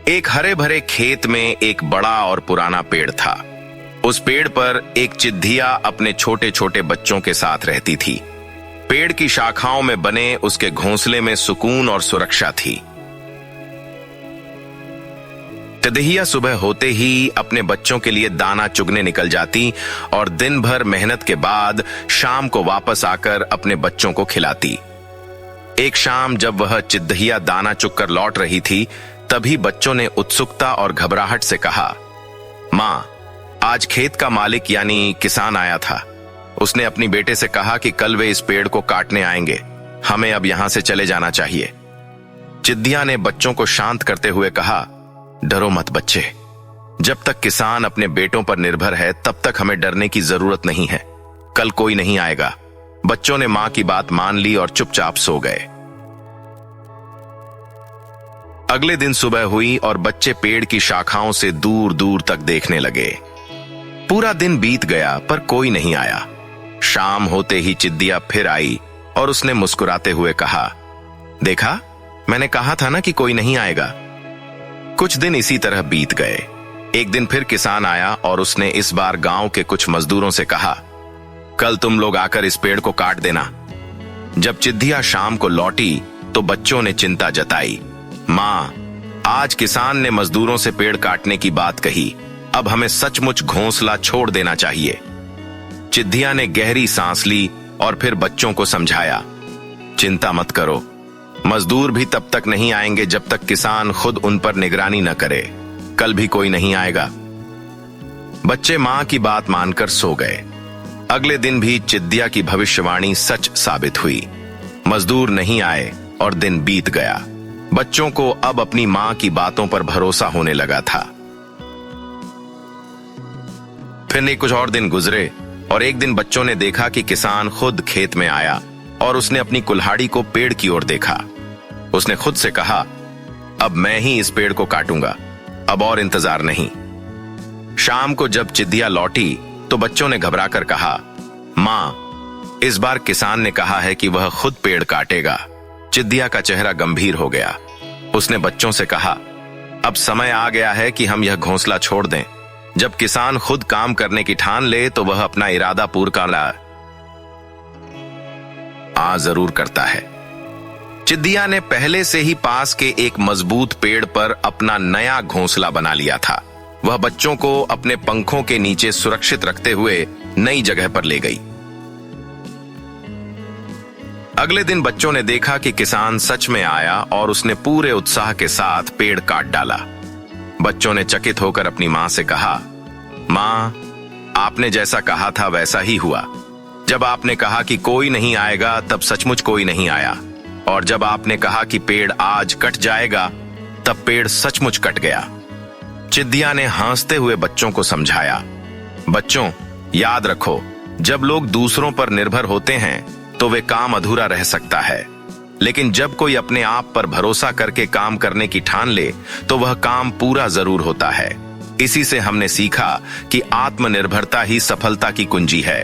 एक हरे भरे खेत में एक बड़ा और पुराना पेड़ था। उस पेड़ पर एक चिद्धिया अपने छोटे छोटे बच्चों के साथ रहती थी। पेड़ की शाखाओं में बने उसके घोंसले में सुकून और सुरक्षा थी। चिद्धिया सुबह होते ही अपने बच्चों के लिए दाना चुगने निकल जाती और दिन भर मेहनत के बाद शाम को वापस आकर अपने बच्चों को खिलाती। एक शाम जब वह चिद्धिया दाना चुगकर लौट रही थी, तभी बच्चों ने उत्सुकता और घबराहट से कहा, मां, आज खेत का मालिक यानी किसान आया था। उसने अपनी बेटे से कहा कि कल वे इस पेड़ को काटने आएंगे। हमें अब यहां से चले जाना चाहिए। चिद्धिया ने बच्चों को शांत करते हुए कहा, डरो मत बच्चे। जब तक किसान अपने बेटों पर निर्भर है तब तक हमें डरने की जरूरत नहीं है। कल कोई नहीं आएगा। बच्चों ने मां की बात मान ली और चुपचाप सो गए। अगले दिन सुबह हुई और बच्चे पेड़ की शाखाओं से दूर दूर तक देखने लगे। पूरा दिन बीत गया पर कोई नहीं आया। शाम होते ही चिद्धिया फिर आई और उसने मुस्कुराते हुए कहा, देखा, मैंने कहा था ना कि कोई नहीं आएगा। कुछ दिन इसी तरह बीत गए। एक दिन फिर किसान आया और उसने इस बार गांव के कुछ मजदूरों से कहा, कल तुम लोग आकर इस पेड़ को काट देना। जब चिद्धिया शाम को लौटी तो बच्चों ने चिंता जताई, मां, आज किसान ने मजदूरों से पेड़ काटने की बात कही। अब हमें सचमुच घोंसला छोड़ देना चाहिए। चिद्धिया ने गहरी सांस ली और फिर बच्चों को समझाया, चिंता मत करो। मजदूर भी तब तक नहीं आएंगे जब तक किसान खुद उन पर निगरानी न करे। कल भी कोई नहीं आएगा। बच्चे मां की बात मानकर सो गए। अगले दिन भी चिद्धिया की भविष्यवाणी सच साबित हुई। मजदूर नहीं आए और दिन बीत गया। बच्चों को अब अपनी मां की बातों पर भरोसा होने लगा था। फिर नहीं कुछ और दिन गुजरे और एक दिन बच्चों ने देखा कि किसान खुद खेत में आया और उसने अपनी कुल्हाड़ी को पेड़ की ओर देखा। उसने खुद से कहा, अब मैं ही इस पेड़ को काटूंगा, अब और इंतजार नहीं। शाम को जब चिद्धिया लौटी तो बच्चों ने घबराकर कहा, मां, इस बार किसान ने कहा है कि वह खुद पेड़ काटेगा। चिद्धिया का चेहरा गंभीर हो गया। उसने बच्चों से कहा, अब समय आ गया है कि हम यह घोंसला छोड़ दें। जब किसान खुद काम करने की ठान ले तो वह अपना इरादा पूरा जरूर करता है। चिद्धिया ने पहले से ही पास के एक मजबूत पेड़ पर अपना नया घोंसला बना लिया था। वह बच्चों को अपने पंखों के नीचे सुरक्षित रखते हुए नई जगह पर ले गई। अगले दिन बच्चों ने देखा कि किसान सच में आया और उसने पूरे उत्साह के साथ पेड़ काट डाला। बच्चों ने चकित होकर अपनी मां से कहा, मां, आपने जैसा कहा था वैसा ही हुआ। जब आपने कहा कि कोई नहीं आएगा तब सचमुच कोई नहीं आया, और जब आपने कहा कि पेड़ आज कट जाएगा तब पेड़ सचमुच कट गया। चिद्धिया ने हंसते हुए बच्चों को समझाया, बच्चों, याद रखो, जब लोग दूसरों पर निर्भर होते हैं तो वे काम अधूरा रह सकता है, लेकिन जब कोई अपने आप पर भरोसा करके काम करने की ठान ले तो वह काम पूरा जरूर होता है। इसी से हमने सीखा कि आत्मनिर्भरता ही सफलता की कुंजी है।